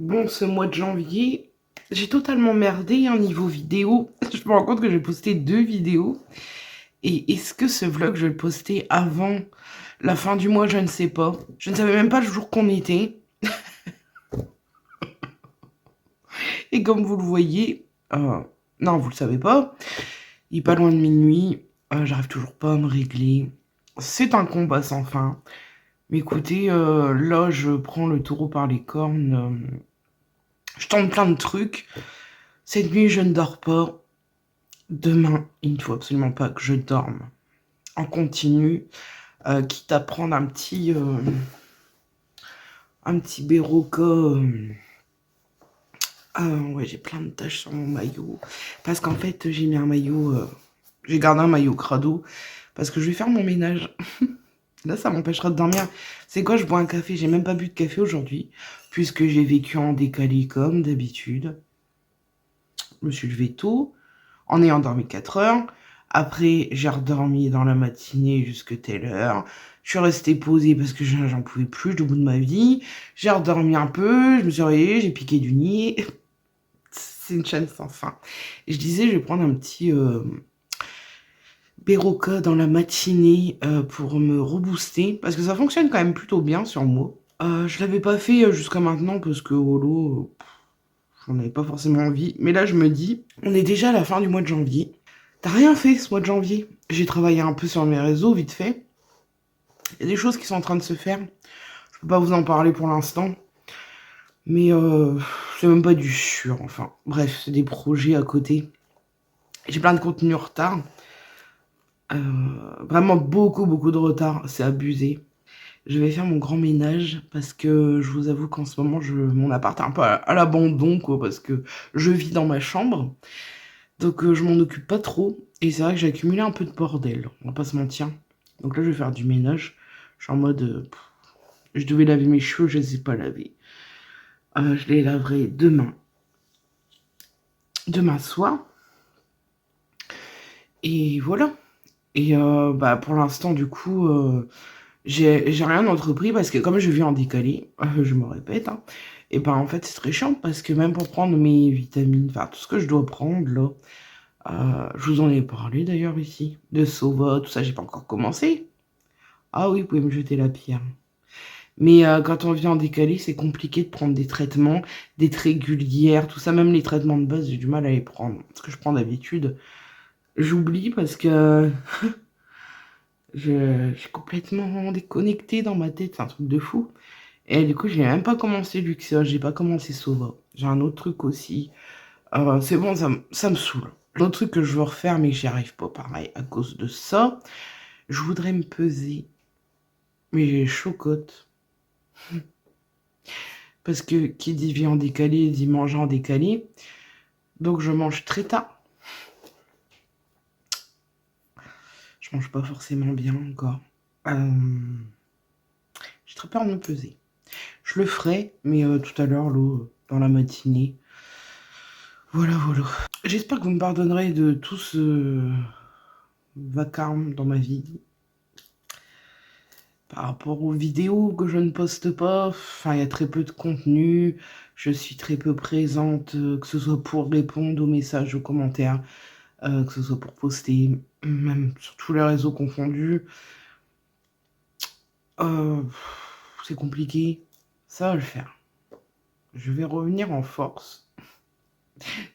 Bon, ce mois de janvier, j'ai totalement merdé niveau vidéo. Je me rends compte que j'ai posté 2 vidéos. Et est-ce que ce vlog, je vais le poster avant la fin du mois? Je ne sais pas. Je ne savais même pas le jour qu'on était. Et comme vous le voyez, non, vous le savez pas, il est pas loin de minuit. J'arrive toujours pas à me régler. C'est un combat sans fin. Mais écoutez, là, je prends le taureau par les cornes. Je tente plein de trucs. Cette nuit, je ne dors pas. Demain, il ne faut absolument pas que je dorme en continu, quitte à prendre un petit Berocca. Ouais, j'ai plein de taches sur mon maillot. Parce qu'en fait, j'ai mis un maillot... j'ai gardé un maillot crado. Parce que je vais faire mon ménage. Là, ça m'empêchera de dormir. C'est quoi, je bois un café. J'ai même pas bu de café aujourd'hui. Puisque j'ai vécu en décalé comme d'habitude. Je me suis levé tôt. En ayant dormi 4 heures. Après, j'ai redormi dans la matinée jusque telle heure. Je suis restée posée parce que j'en pouvais plus au bout de ma vie. J'ai redormi un peu, je me suis réveillée, j'ai piqué du nid. C'est une chaîne sans fin. Et je disais, je vais prendre un petit Berocca dans la matinée pour me rebooster. Parce que ça fonctionne quand même plutôt bien sur moi. Je l'avais pas fait jusqu'à maintenant parce que holo, j'en avais pas forcément envie. Mais là, je me dis, on est déjà à la fin du mois de janvier. T'as rien fait ce mois de janvier? J'ai travaillé un peu sur mes réseaux, vite fait. Il y a des choses qui sont en train de se faire. Je peux pas vous en parler pour l'instant. Mais c'est même pas du sûr, enfin. Bref, c'est des projets à côté. J'ai plein de contenus en retard. Vraiment beaucoup de retard. C'est abusé. Je vais faire mon grand ménage parce que je vous avoue qu'en ce moment, mon appart est un peu à l'abandon, quoi, parce que je vis dans ma chambre. Donc je m'en occupe pas trop. Et c'est vrai que j'ai accumulé un peu de bordel, on va pas se mentir. Donc là, je vais faire du ménage. Je suis en mode... je devais laver mes cheveux, je les ai pas lavés. Je les laverai demain. Demain soir. Et voilà. Et bah, pour l'instant, du coup, j'ai rien entrepris parce que comme je vis en décalé, je me répète, hein, et ben en fait, c'est très chiant parce que même pour prendre mes vitamines, enfin tout ce que je dois prendre là, je vous en ai parlé d'ailleurs ici, de Sova, tout ça, j'ai pas encore commencé. Ah oui, vous pouvez me jeter la pierre. Mais quand on vit en décalé, c'est compliqué de prendre des traitements, d'être régulière, tout ça, même les traitements de base, j'ai du mal à les prendre. Ce que je prends d'habitude, j'oublie parce que je suis complètement déconnectée dans ma tête, c'est un truc de fou. Et du coup, j'ai même pas commencé Luxia, j'ai pas commencé Sova. J'ai un autre truc aussi. C'est bon, ça me saoule. L'autre truc que je veux refaire, mais j'y arrive pas pareil à cause de ça. Je voudrais me peser, mais j'ai chocotte. Parce que qui dit vie en décalé, dit manger en décalé. Donc je mange très tard. Je mange pas forcément bien encore. J'ai très peur de me peser. Je le ferai, mais tout à l'heure, dans la matinée. Voilà. J'espère que vous me pardonnerez de tout ce vacarme dans ma vie. Par rapport aux vidéos que je ne poste pas, enfin, il y a très peu de contenu. Je suis très peu présente, que ce soit pour répondre aux messages, aux commentaires, que ce soit pour poster, même sur tous les réseaux confondus. C'est compliqué. Ça va le faire. Je vais revenir en force.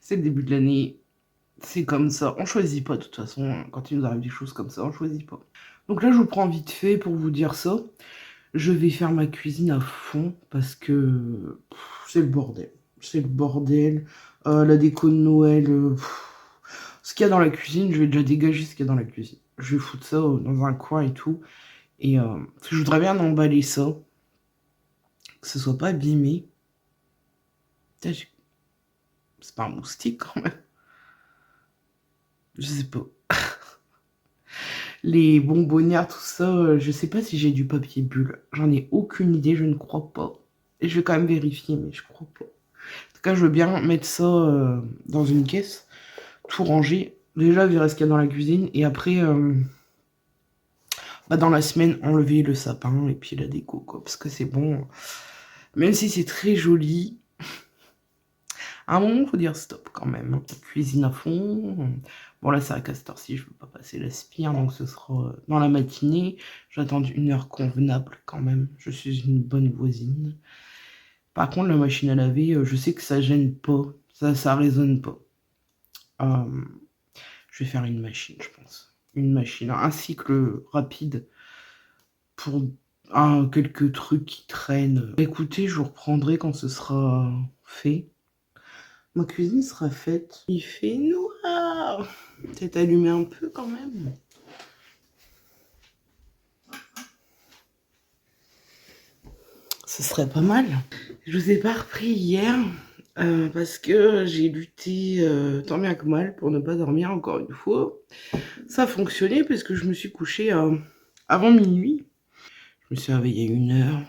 C'est le début de l'année. C'est comme ça. On choisit pas de toute façon. Quand il nous arrive des choses comme ça, on choisit pas. Donc là, je vous prends vite fait pour vous dire ça. Je vais faire ma cuisine à fond parce que c'est le bordel. C'est le bordel. La déco de Noël. Ce qu'il y a dans la cuisine, je vais déjà dégager ce qu'il y a dans la cuisine. Je vais foutre ça dans un coin et tout. Et je voudrais bien emballer ça. Que ce soit pas abîmé. C'est pas un moustique quand même. Je sais pas. Les bonbonnières, tout ça, je sais pas si j'ai du papier bulle. J'en ai aucune idée, je ne crois pas. Et je vais quand même vérifier, mais je crois pas. En tout cas, je veux bien mettre ça dans une caisse, tout ranger. Déjà, verrai ce qu'il y a dans la cuisine. Et après, bah, dans la semaine, enlever le sapin et puis la déco, quoi. Parce que c'est bon. Même si c'est très joli, À un moment, il faut dire stop quand même. Hein. Cuisine à fond. Bon, là, c'est à cette si je ne veux pas passer l'aspire, donc ce sera dans la matinée. J'attends une heure convenable quand même. Je suis une bonne voisine. Par contre, la machine à laver, je sais que ça gêne pas. Ça résonne pas. Je vais faire une machine, je pense. Une machine, un cycle rapide pour quelques trucs qui traînent. Écoutez, je vous reprendrai quand ce sera fait. Ma cuisine sera faite. Il fait noir. Peut-être allumer un peu quand même. Ce serait pas mal. Je vous ai pas repris hier parce que j'ai lutté tant bien que mal pour ne pas dormir encore une fois. Ça a fonctionné parce que je me suis couchée avant minuit. Je me suis réveillée à 1h.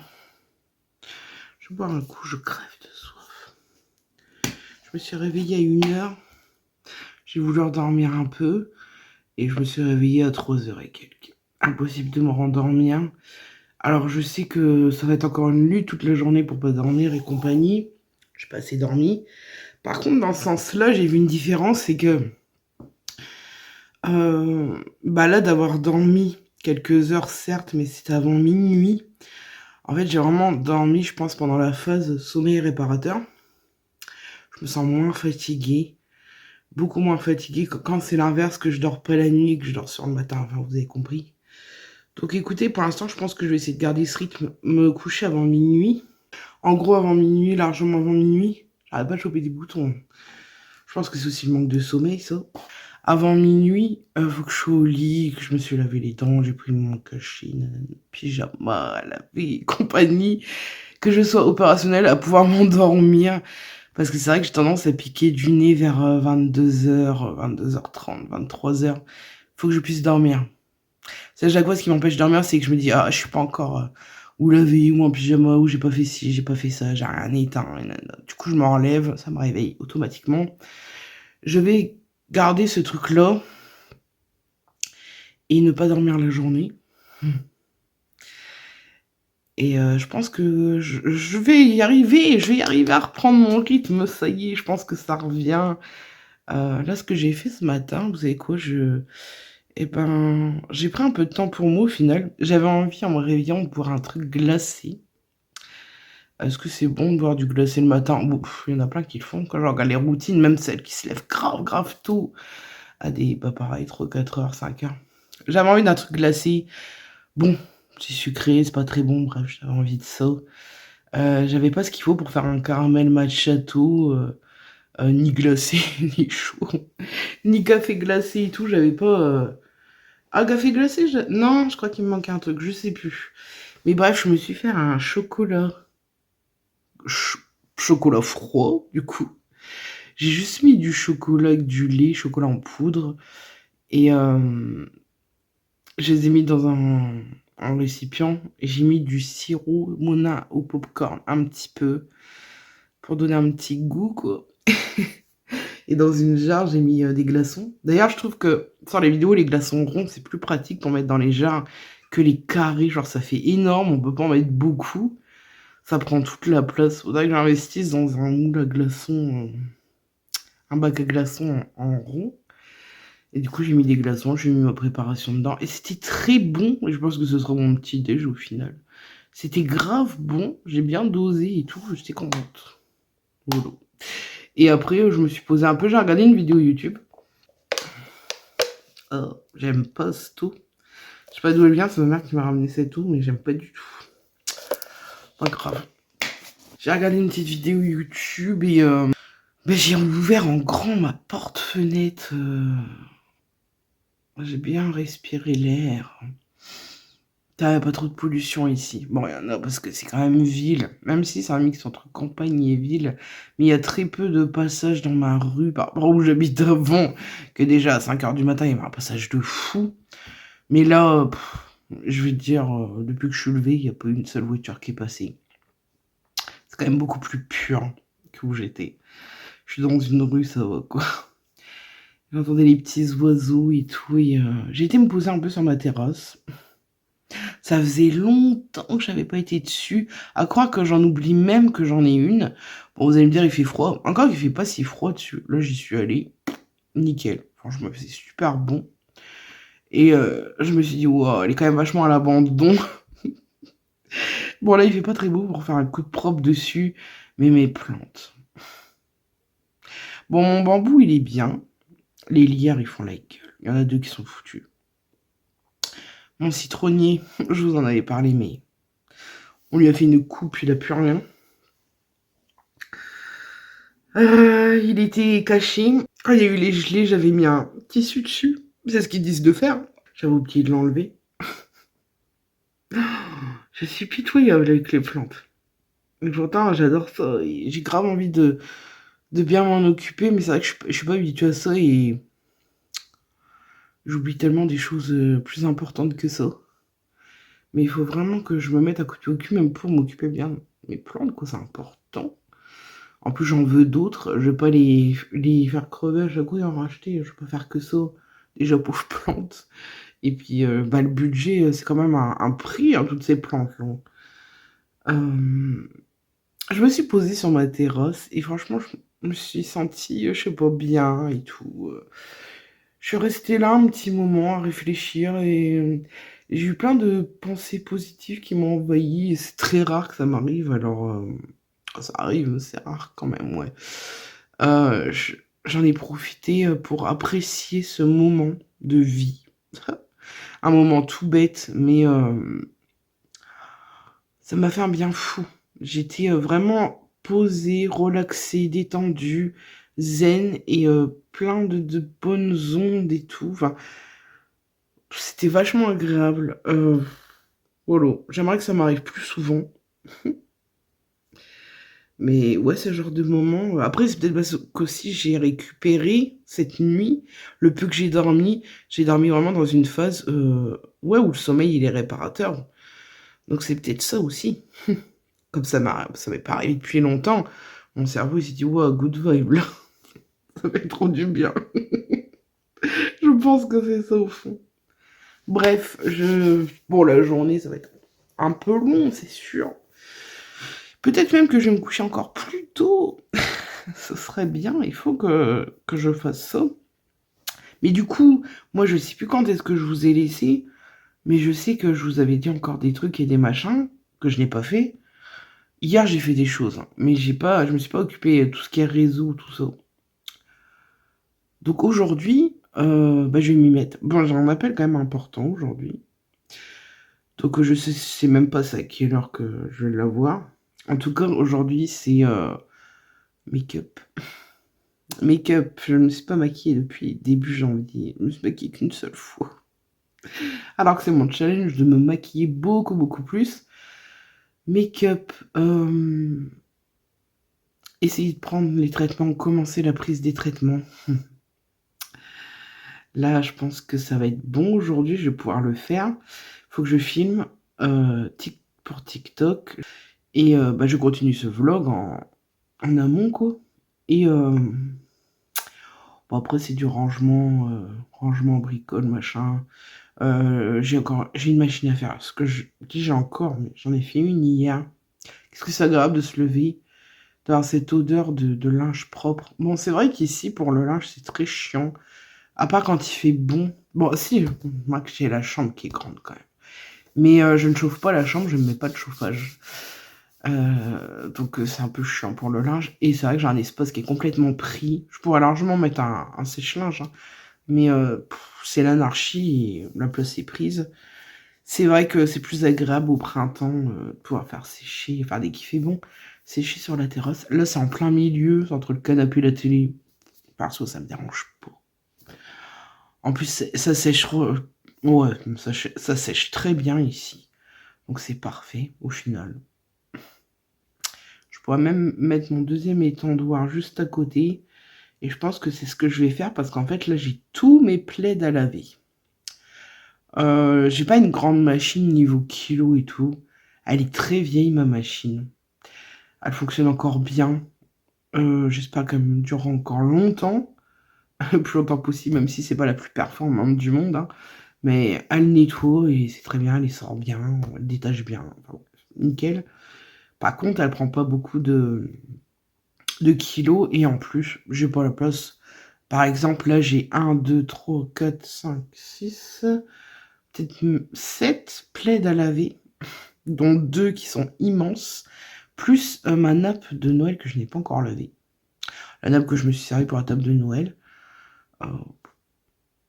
Je bois un coup, je crève de soif. Je me suis réveillée à 1h. J'ai voulu redormir un peu. Et je me suis réveillée à 3h et quelques. Impossible de me rendormir. Alors je sais que ça va être encore une lutte toute la journée pour pas dormir et compagnie. J'ai pas assez dormi. Par contre, dans ce sens-là, j'ai vu une différence, c'est que là, d'avoir dormi quelques heures, certes, mais c'était avant minuit. En fait, j'ai vraiment dormi, je pense, pendant la phase sommeil réparateur. Je me sens moins fatiguée, beaucoup moins fatiguée que quand c'est l'inverse, que je dors pas la nuit et que je dors sur le matin. Enfin, vous avez compris. Donc écoutez, pour l'instant, je pense que je vais essayer de garder ce rythme, me coucher avant minuit. En gros, avant minuit, largement avant minuit. J'arrête pas de choper des boutons. Je pense que c'est aussi le manque de sommeil, ça. Avant minuit, faut que je sois au lit, que je me suis lavé les dents, j'ai pris mon cachet, pyjama, lavé et compagnie, que je sois opérationnelle à pouvoir m'endormir. Parce que c'est vrai que j'ai tendance à piquer du nez vers 22h, 22h30, 23h. Faut que je puisse dormir. C'est à chaque fois ce qui m'empêche de dormir, c'est que je me dis, ah, je suis pas encore ou lavé, ou en pyjama, ou j'ai pas fait ci, j'ai pas fait ça, j'ai rien éteint. Du coup, je me relève, ça me réveille automatiquement. Je vais garder ce truc-là et ne pas dormir la journée. Et je pense que je vais y arriver, je vais y arriver à reprendre mon rythme, ça y est, je pense que ça revient. Là, ce que j'ai fait ce matin, vous savez quoi, j'ai pris un peu de temps pour moi au final. J'avais envie, en me réveillant, de boire un truc glacé. Est-ce que c'est bon de boire du glacé le matin? Bon, il y en a plein qui le font, quand je regarde les routines, même celles qui se lèvent grave tôt, à des, pareil, 3, 4 heures, 5 heures. J'avais envie d'un truc glacé. Bon, c'est sucré, c'est pas très bon, bref, j'avais envie de ça. J'avais pas ce qu'il faut pour faire un caramel macchiato, ni glacé, ni chaud, ni café glacé et tout, j'avais pas... Ah, café glacé, non, je crois qu'il me manquait un truc, je sais plus. Mais bref, je me suis fait un chocolat... chocolat froid, du coup. J'ai juste mis du chocolat avec du lait, chocolat en poudre. Et je les ai mis dans un récipient. Et j'ai mis du sirop Mona au popcorn, un petit peu. Pour donner un petit goût, quoi. Et dans une jarre, j'ai mis des glaçons. D'ailleurs, je trouve que sur les vidéos, les glaçons ronds, c'est plus pratique pour mettre dans les jarres que les carrés. Genre, ça fait énorme, on peut pas en mettre beaucoup. Ça prend toute la place. Faudrait que j'investisse dans un moule à glaçons, un bac à glaçons en rond. Et du coup, j'ai mis des glaçons, j'ai mis ma préparation dedans. Et c'était très bon. Et je pense que ce sera mon petit déj au final. C'était grave bon. J'ai bien dosé et tout. J'étais contente. Voilà. Et après, je me suis posé un peu. J'ai regardé une vidéo YouTube. Oh, j'aime pas ce tout. Je sais pas d'où elle vient. C'est ma mère qui m'a ramené cette tout. Mais j'aime pas du tout. Pas grave. J'ai regardé une petite vidéo YouTube et j'ai ouvert en grand ma porte-fenêtre. J'ai bien respiré l'air. T'as pas trop de pollution ici. Bon, il y en a parce que c'est quand même ville. Même si c'est un mix entre campagne et ville. Mais il y a très peu de passages dans ma rue par rapport où j'habite avant. Que déjà à 5h du matin, il y avait un passage de fou. Mais là, je vais te dire, depuis que je suis levé, il n'y a pas une seule voiture qui est passée. C'est quand même beaucoup plus pur que où j'étais. Je suis dans une rue, ça va quoi. J'entendais les petits oiseaux et tout. Et j'ai été me poser un peu sur ma terrasse. Ça faisait longtemps que j'avais pas été dessus. À croire que j'en oublie même que j'en ai une. Bon, vous allez me dire, il fait froid. Encore qu'il fait pas si froid dessus. Là, j'y suis allée. Nickel. Franchement, c'est super bon. Et je me suis dit, wow, elle est quand même vachement à l'abandon. Bon, là, il fait pas très beau pour faire un coup de propre dessus. Mais mes plantes. Bon, mon bambou, il est bien. Les lierres, ils font la gueule. Il y en a 2 qui sont foutus. Mon citronnier, je vous en avais parlé, mais on lui a fait une coupe, il a plus rien. Il était caché. Quand il y a eu les gelées, j'avais mis un tissu dessus. C'est ce qu'ils disent de faire. J'avais oublié de l'enlever. Je suis pitoyable avec les plantes. Et pourtant, j'adore ça. J'ai grave envie de bien m'en occuper, mais c'est vrai que je suis pas habituée à ça et j'oublie tellement des choses plus importantes que ça. Mais il faut vraiment que je me mette à côté au cul, même pour m'occuper bien de mes plantes, quoi, c'est important. En plus, j'en veux d'autres. Je vais pas les faire crever à chaque coup et en racheter. Je peux faire que ça. Déjà, pauvre plante. Et puis, bah, le budget, c'est quand même un prix, hein, toutes ces plantes-là. Je me suis posée sur ma terrasse et franchement, je me suis sentie, je sais pas, bien et tout. Je suis restée là un petit moment à réfléchir et j'ai eu plein de pensées positives qui m'ont envahi. Et c'est très rare que ça m'arrive, alors ça arrive, c'est rare quand même, ouais. Euh, je- J'en ai profité pour apprécier ce moment de vie. Un moment tout bête, mais ça m'a fait un bien fou. J'étais vraiment posée, relaxée, détendue, zen et plein de bonnes ondes et tout. Enfin, c'était vachement agréable. Voilà. J'aimerais que ça m'arrive plus souvent. Mais ouais, ce genre de moment. Après, c'est peut-être parce qu'aussi j'ai récupéré cette nuit. Le peu que j'ai dormi vraiment dans une phase ouais, où le sommeil il est réparateur. Donc c'est peut-être ça aussi. Comme ça m'est pas arrivé depuis longtemps. Mon cerveau il s'est dit, ouais, good vibe là. Ça fait trop du bien. Je pense que c'est ça au fond. Bref, bon, la journée, ça va être un peu long, c'est sûr. Peut-être même que je vais me coucher encore plus tôt. Ce serait bien, il faut que je fasse ça. Mais du coup, moi, je sais plus quand est-ce que je vous ai laissé, mais je sais que je vous avais dit encore des trucs et des machins que je n'ai pas fait. Hier, j'ai fait des choses, hein, mais je me suis pas occupé de tout ce qui est réseau, tout ça. Donc aujourd'hui, bah, je vais m'y mettre. Bon, j'ai un appel quand même important aujourd'hui. Donc je sais même pas c'est à quelle heure que je vais l'avoir. En tout cas, aujourd'hui, c'est make-up. Make-up, je ne me suis pas maquillée depuis début janvier. Je me suis maquillée qu'une seule fois. Alors que c'est mon challenge de me maquiller beaucoup, beaucoup plus. Make-up, essayer de prendre les traitements, commencer la prise des traitements. Là, je pense que ça va être bon aujourd'hui, je vais pouvoir le faire. Faut que je filme pour TikTok. Et bah, je continue ce vlog en amont, quoi. Et bon, après, c'est du rangement, bricole, machin. J'ai une machine à faire. Ce que je dis, j'ai encore, mais j'en ai fait une hier. Qu'est-ce que c'est agréable de se lever, d'avoir cette odeur de linge propre. Bon, c'est vrai qu'ici, pour le linge, c'est très chiant. À part quand il fait bon. Bon, si, moi, que j'ai la chambre qui est grande quand même. Mais je ne chauffe pas la chambre, je ne mets pas de chauffage. Donc c'est un peu chiant pour le linge. Et c'est vrai que j'ai un espace qui est complètement pris. Je pourrais largement mettre un sèche-linge, hein. Mais c'est l'anarchie et la place est prise. C'est vrai que c'est plus agréable au printemps de pouvoir faire sécher, enfin dès qu'il fait bon, sécher sur la terrasse. Là c'est en plein milieu, c'est entre le canapé et la télé. Perso ça me dérange pas. En plus ça sèche, ouais, ça sèche très bien ici. Donc c'est parfait au final. Je pourrais même mettre mon deuxième étendoir juste à côté. Et je pense que c'est ce que je vais faire parce qu'en fait, là, j'ai tous mes plaids à laver. J'ai pas une grande machine niveau kilo et tout. Elle est très vieille, ma machine. Elle fonctionne encore bien. J'espère qu'elle me durera encore longtemps. Le plus longtemps possible, même si c'est pas la plus performante du monde, hein. Mais elle nettoie et c'est très bien, elle les sort bien, elle détache bien, enfin, nickel. Par contre, elle prend pas beaucoup de kilos et en plus, j'ai pas la place. Par exemple, là, j'ai 1, 2, 3, 4, 5, 6, peut-être 7 plaids à laver, dont 2 qui sont immenses, plus ma nappe de Noël que je n'ai pas encore lavée. La nappe que je me suis servie pour la table de Noël. Euh,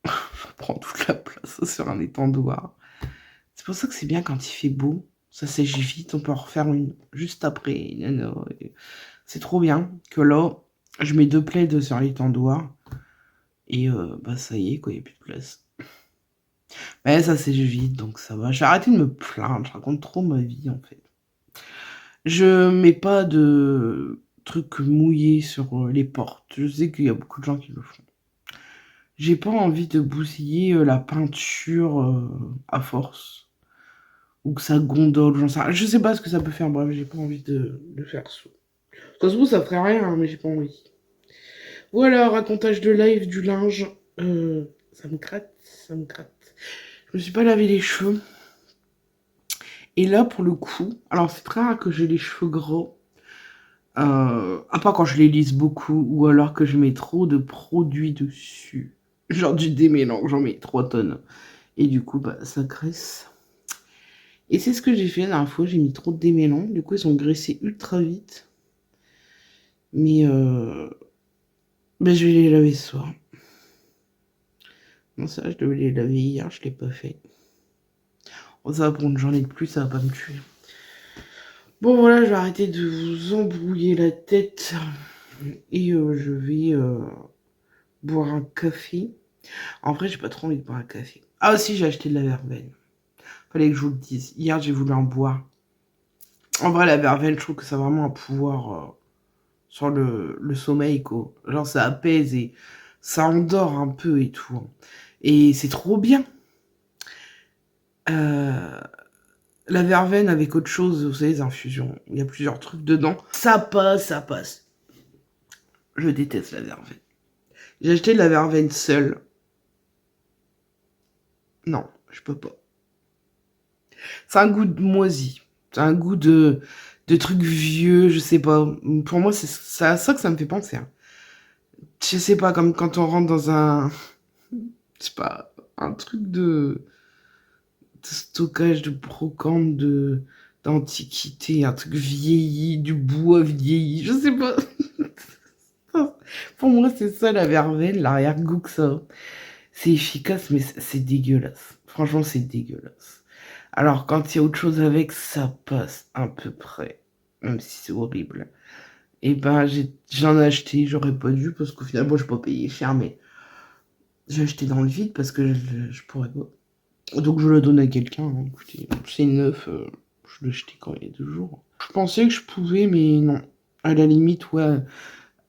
ça prend toute la place sur un étendoir. C'est pour ça que c'est bien quand il fait beau. Ça sèche vite, on peut en refaire une juste après. C'est trop bien que là, je mets 2 plaids sur l'étendoir. Et bah ça y est, quoi, il n'y a plus de place. Mais ça sèche vite, donc ça va. J'ai arrêté de me plaindre, je raconte trop ma vie en fait. Je mets pas de trucs mouillés sur les portes. Je sais qu'il y a beaucoup de gens qui le font. J'ai pas envie de bousiller la peinture à force. Ou que ça gondole, j'en sais rien. Je sais pas ce que ça peut faire, bref, j'ai pas envie de faire ça. Ça se trouve, ça ferait rien, hein, mais j'ai pas envie. Voilà, racontage de live du linge. Ça me gratte, ça me gratte. Je me suis pas lavé les cheveux. Et là, pour le coup, alors c'est très rare que j'ai les cheveux gros. À part quand je les lisse beaucoup, ou alors que je mets trop de produits dessus. Genre du démélange, j'en mets 3 tonnes. Et du coup, bah, ça graisse. Et c'est ce que j'ai fait la dernière fois, j'ai mis trop de démêlants. Du coup, ils sont graissés ultra vite. Mais bah, je vais les laver ce soir. Non, ça, je devais les laver hier, je l'ai pas fait. Bon, ça va pour une journée de plus, ça va pas me tuer. Bon, voilà, je vais arrêter de vous embrouiller la tête. Et je vais boire un café. En vrai, j'ai pas trop envie de boire un café. Ah, aussi, j'ai acheté de la verveine. Fallait que je vous le dise. Hier, j'ai voulu en boire. En vrai, la verveine, je trouve que ça a vraiment un pouvoir sur le sommeil, quoi. Genre, ça apaise et ça endort un peu et tout. Et c'est trop bien. La verveine avec autre chose, vous savez, les infusions. Il y a plusieurs trucs dedans. Ça passe, ça passe. Je déteste la verveine. J'ai acheté de la verveine seule. Non, je peux pas. C'est un goût de moisi. C'est un goût de trucs vieux, je sais pas. Pour moi, c'est à ça que ça me fait penser. Hein. Je sais pas, comme quand on rentre dans un... Je sais pas, un truc de stockage, de brocante, d'antiquité, un truc vieilli, du bois vieilli, je sais pas. Pour moi, c'est ça la verveine, l'arrière-goût que ça. C'est efficace, mais c'est dégueulasse. Franchement, c'est dégueulasse. Alors, quand il y a autre chose avec, ça passe à peu près. Même si c'est horrible. Et ben, j'en ai acheté, j'aurais pas dû, parce qu'au final, moi, je peux pas payer cher, mais j'ai acheté dans le vide parce que je pourrais pas. Donc, je le donne à quelqu'un. Hein. Écoutez, c'est neuf, je l'ai acheté quand il y a 2 jours. Je pensais que je pouvais, mais non. À la limite, ouais,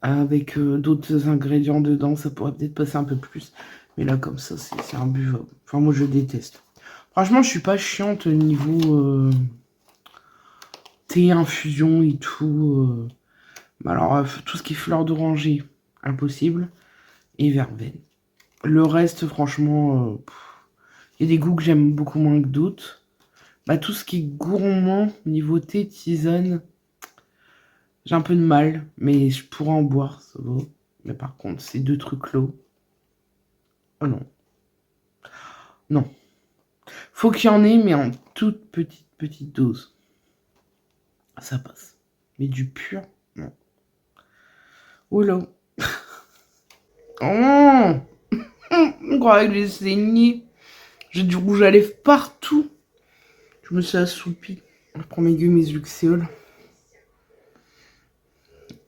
avec d'autres ingrédients dedans, ça pourrait peut-être passer un peu plus. Mais là, comme ça, c'est imbuvable. Enfin, moi, je déteste. Franchement, je suis pas chiante au niveau thé, infusion et tout. Alors, tout ce qui est fleur d'oranger, impossible. Et verveine. Le reste, franchement, il y a des goûts que j'aime beaucoup moins que d'autres. Bah, tout ce qui est gourmand, niveau thé, tisane, j'ai un peu de mal. Mais je pourrais en boire, ça va. Mais par contre, ces 2 trucs-là... Oh non. Non. Faut qu'il y en ait, mais en toute petite dose. Ça passe. Mais du pur, non. Oh là. Oh. On croirait que j'ai saigné. J'ai du rouge à lèvres partout. Je me suis assoupie. Je prends mes gummies Luxéol.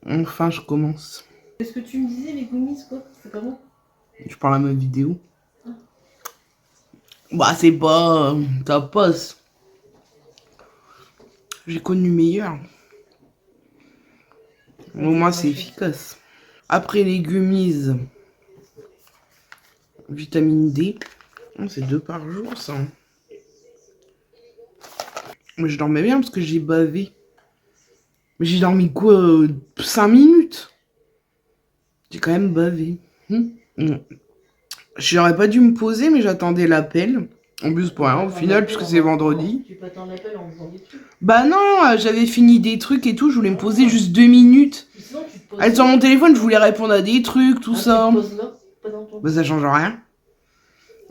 Enfin, je commence. Est-ce que tu me disais les gummies, quoi? C'est pas bon? Je parle à ma vidéo. Bah, c'est pas... ça passe. J'ai connu meilleur. Au moins, c'est efficace. Après les gummies, vitamine D. Oh, c'est 2 par jour, ça. Mais je dormais bien parce que j'ai bavé. Mais j'ai dormi quoi 5 minutes. J'ai quand même bavé. J'aurais pas dû me poser, mais j'attendais l'appel. En plus, pour rien, au final, puisque c'est vendredi. Tu peux attendre l'appel en faisant des trucs. Bah non, j'avais fini des trucs et tout, je voulais me poser juste 2 minutes. Sinon, tu te poses Elle sur mon téléphone, je voulais répondre à des trucs, tout ça. Tu te poses là, pas dans ton... Bah ça change rien.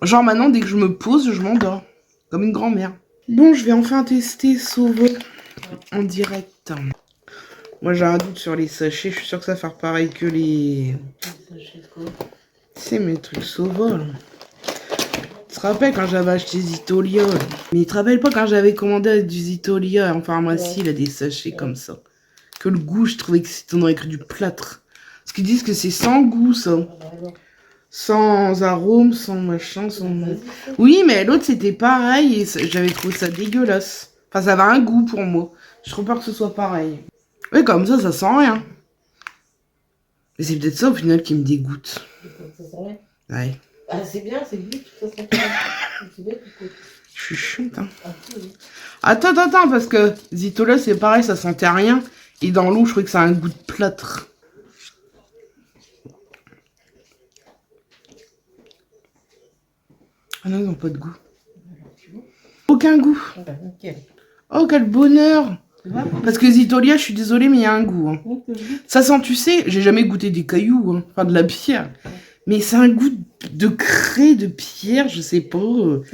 Genre maintenant, dès que je me pose, je m'endors. Comme une grand-mère. Bon, je vais enfin tester Sovo en direct. Moi, j'ai un doute sur les sachets. Je suis sûre que ça va faire pareil que les... C'est mes trucs Sovo, là. Tu te rappelles quand j'avais acheté Zitolia là. Mais tu te rappelles pas quand j'avais commandé du Zitolia en pharmacie, là, des sachets comme ça. Que le goût, je trouvais que c'était on aurait cru du plâtre. Parce qu'ils disent que c'est sans goût, ça. Sans arôme, sans machin, sans... Oui, mais l'autre, c'était pareil et j'avais trouvé ça dégueulasse. Enfin, ça avait un goût pour moi. Je trouve pas que ce soit pareil. Oui, comme ça sent rien. Mais c'est peut-être ça, au final, qui me dégoûte. Ça sent rien. Ouais. Ah, c'est bien, c'est good, ça sent rien. C'est bien, Je suis chute, hein. Attends, parce que Zitola, c'est pareil, ça sentait rien. Et dans l'eau, je trouvais que ça a un goût de plâtre. Ah non, ils n'ont pas de goût. Aucun goût. Oh, quel bonheur. Parce que Zitolia, je suis désolée, mais il y a un goût. Hein. Ça sent, tu sais, j'ai jamais goûté des cailloux, hein, enfin de la pierre. Mais c'est un goût de craie, de pierre, je sais pas.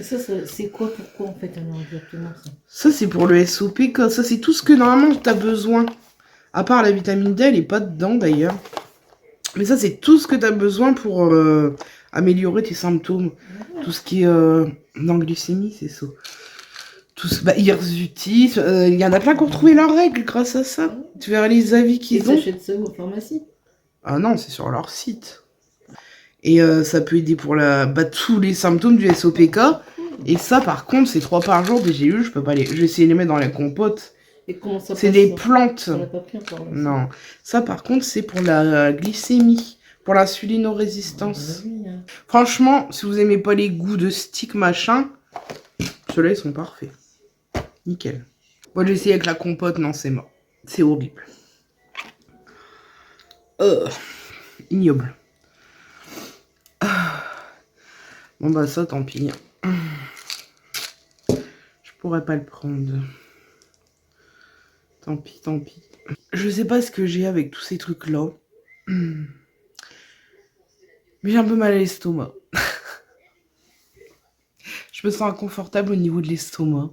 Ça, c'est quoi, pourquoi en fait, alors, exactement ça? Ça, c'est pour le SOPK. Ça, c'est tout ce que normalement tu as besoin. À part la vitamine D, elle est pas dedans d'ailleurs. Mais ça, c'est tout ce que tu as besoin pour améliorer tes symptômes. Tout ce qui est dans glycémie, c'est ça. Tout ce, bah, hirsutis, il y en a plein qui ont retrouvé leurs règles grâce à ça. Tu verras les avis qu'ils ont. Ils achètent ça en pharmacie? Ah non, c'est sur leur site. Et ça peut aider pour tous les symptômes du SOPK. Et ça, par contre, c'est 3 par jour des GU. Je peux pas les... Je vais essayer de les mettre dans la compote. C'est des plantes. Non. Ça, par contre, c'est pour la glycémie. Pour l'insulinorésistance. Franchement, si vous aimez pas les goûts de stick machin, ceux-là, ils sont parfaits. Nickel. Moi, j'ai essayé avec la compote. Non, c'est mort. C'est horrible. Ignoble. Bon bah ça, tant pis. Je pourrais pas le prendre. Tant pis, tant pis. Je sais pas ce que j'ai avec tous ces trucs-là. Mais j'ai un peu mal à l'estomac. Je me sens inconfortable au niveau de l'estomac.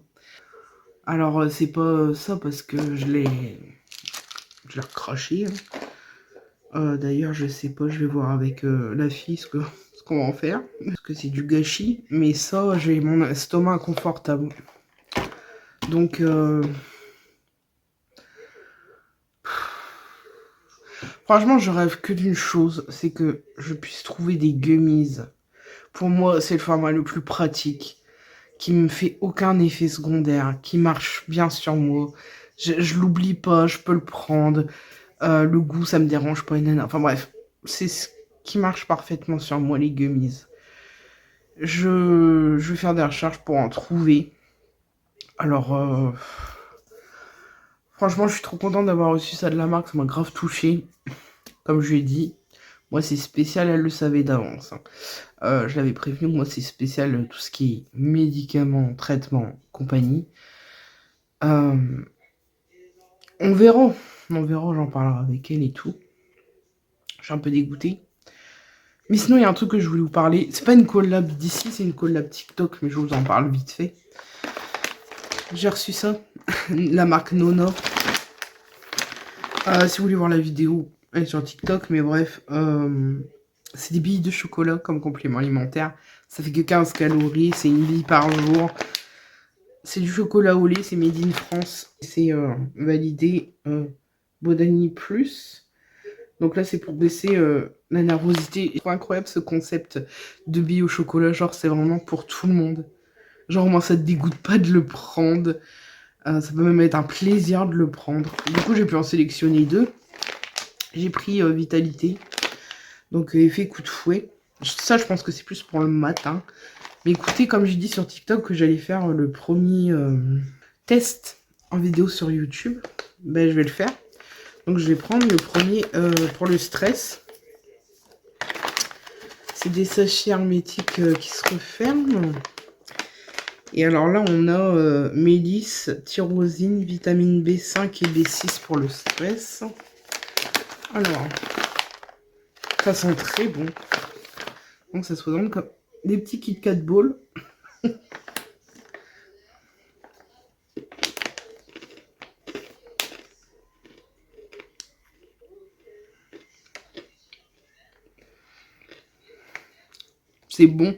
Alors, c'est pas ça parce que je l'ai recraché. Hein. D'ailleurs, je sais pas, je vais voir avec la fille ce qu'on va en faire. Parce que c'est du gâchis. Mais ça, j'ai mon estomac inconfortable. Donc, franchement, je rêve que d'une chose, c'est que je puisse trouver des gummies. Pour moi, c'est le format le plus pratique, qui me fait aucun effet secondaire, qui marche bien sur moi. Je l'oublie pas, je peux le prendre. Le goût, ça me dérange pas. Enfin bref, c'est ce qui marche parfaitement sur moi, les gummies. Je vais faire des recherches pour en trouver. Alors, franchement, je suis trop contente d'avoir reçu ça de la marque, ça m'a grave touché. Comme je lui ai dit, moi c'est spécial, elle le savait d'avance. Hein. Je l'avais prévenu, moi c'est spécial tout ce qui est médicaments, traitements, compagnie. On verra, j'en parlerai avec elle et tout. Je suis un peu dégoûtée. Mais sinon, il y a un truc que je voulais vous parler. C'est pas une collab d'ici, c'est une collab TikTok, mais je vous en parle vite fait. J'ai reçu ça, la marque Nona. Si vous voulez voir la vidéo, elle est sur TikTok, mais bref, c'est des billes de chocolat comme complément alimentaire. Ça fait que 15 calories, c'est une bille par jour. C'est du chocolat au lait, c'est made in France. C'est validé Bodani Plus. Donc là, c'est pour baisser la nervosité. C'est incroyable ce concept de billes au chocolat. Genre, c'est vraiment pour tout le monde. Genre, moi, ça te dégoûte pas de le prendre. Ça peut même être un plaisir de le prendre. Du coup, j'ai pu en sélectionner 2. J'ai pris Vitalité. Donc, effet coup de fouet. Ça, je pense que c'est plus pour le matin. Mais écoutez, comme j'ai dit sur TikTok que j'allais faire le premier test en vidéo sur YouTube, ben, je vais le faire. Donc, je vais prendre le premier pour le stress. C'est des sachets hermétiques qui se referment. Et alors là, on a mélisse, tyrosine, vitamine B5 et B6 pour le stress. Alors, ça sent très bon. Donc ça se présente comme des petits Kit Kat Balls. C'est bon.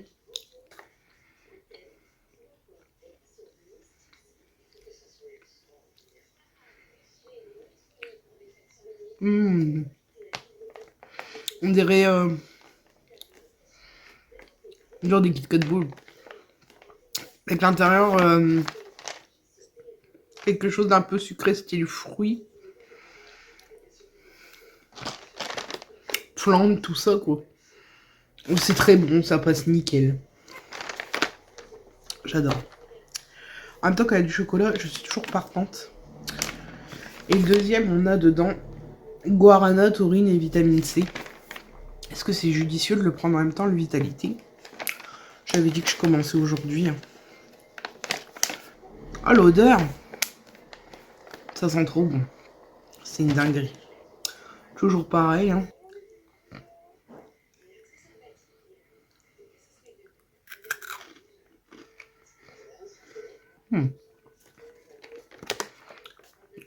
On dirait genre des Kit Kat Balls. Avec l'intérieur quelque chose d'un peu sucré style fruits. Flambe, tout ça quoi. C'est très bon, ça passe nickel. J'adore. En même temps, quand il y a du chocolat, je suis toujours partante. Et le deuxième, on a dedans guarana, taurine et vitamine C. Est-ce que c'est judicieux de le prendre en même temps, le Vitalité? J'avais dit que je commençais aujourd'hui. Ah, l'odeur! Ça sent trop bon. C'est une dinguerie. Toujours pareil, hein.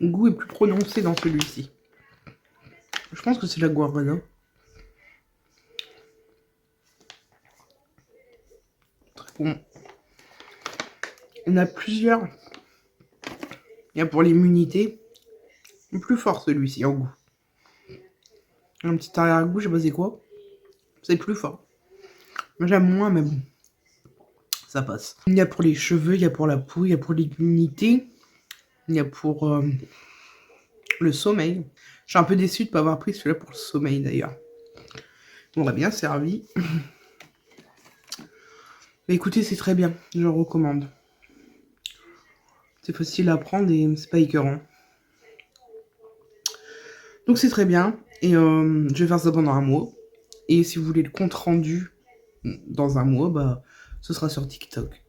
Le goût est plus prononcé dans celui-ci. Je pense que c'est la guarana. Très bon. Il y en a plusieurs. Il y a pour l'immunité. Plus fort celui-ci en goût. Un petit arrière-goût, je sais pas c'est quoi. C'est plus fort. Moi j'aime moins, mais bon. Ça passe. Il y a pour les cheveux, il y a pour la peau, il y a pour l'immunité. Il y a pour le sommeil. Je suis un peu déçue de ne pas avoir pris celui-là pour le sommeil d'ailleurs. On m'aurait bien servi. Mais écoutez, c'est très bien. Je le recommande. C'est facile à prendre et c'est pas écœurant. Donc c'est très bien. Et je vais faire ça pendant un mois. Et si vous voulez le compte rendu dans un mois, bah ce sera sur TikTok.